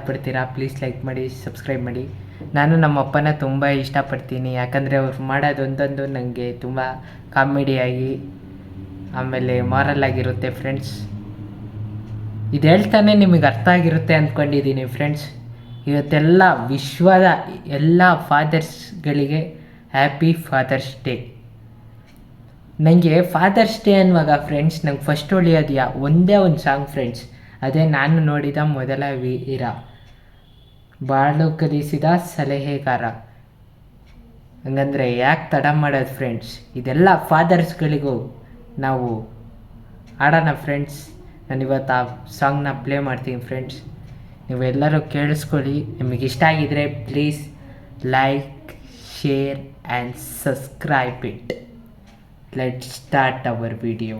ಪಡ್ತೀರಾ please like ಮಾಡಿ, subscribe ಮಾಡಿ. ನಾನು ನಮ್ಮ ಅಪ್ಪನ ತುಂಬ ಇಷ್ಟಪಡ್ತೀನಿ, ಯಾಕಂದರೆ ಅವ್ರು ಮಾಡೋದು ಒಂದೊಂದು ನನಗೆ ತುಂಬ ಕಾಮಿಡಿಯಾಗಿ ಆಮೇಲೆ ಮಾರಲ್ ಆಗಿರುತ್ತೆ ಫ್ರೆಂಡ್ಸ್. ಇದು ಹೇಳ್ತಾನೆ ನಿಮಗೆ ಅರ್ಥ ಆಗಿರುತ್ತೆ ಅಂದ್ಕೊಂಡಿದ್ದೀನಿ ಫ್ರೆಂಡ್ಸ್. ಇವತ್ತೆಲ್ಲ ವಿಶ್ವದ ಎಲ್ಲ ಫಾದರ್ಸ್ಗಳಿಗೆ ಹ್ಯಾಪಿ ಫಾದರ್ಸ್ ಡೇ. ನನಗೆ ಫಾದರ್ಸ್ ಡೇ ಅನ್ನುವಾಗ ಫ್ರೆಂಡ್ಸ್ ನಂಗೆ ಫಸ್ಟ್ ಹೊಳಿಯೋದು ಒಂದೇ ಒಂದು ಸಾಂಗ್ ಫ್ರೆಂಡ್ಸ್, ಅದೇ ನಾನು ನೋಡಿದ ಮೊದಲ ವೀರ, ಬಾಳು ಕಲಿಸಿದ ಸಲಹೆಗಾರ. ಹಂಗಂದರೆ ಯಾಕೆ ತಡ ಮಾಡೋದು ಫ್ರೆಂಡ್ಸ್, ಇದೆಲ್ಲ ಫಾದರ್ಸ್ಗಳಿಗೂ ನಾವು ಆಡೋಣ ಫ್ರೆಂಡ್ಸ್. ನಾನಿವತ್ತು ಆ ಸಾಂಗ್ನ ಪ್ಲೇ ಮಾಡ್ತೀನಿ ಫ್ರೆಂಡ್ಸ್, ನೀವೆಲ್ಲರೂ ಕೇಳಿಸ್ಕೊಳ್ಳಿ. ನಿಮಗೆ ಇಷ್ಟ ಆಗಿದರೆ please like, share and subscribe it. Let's start our video.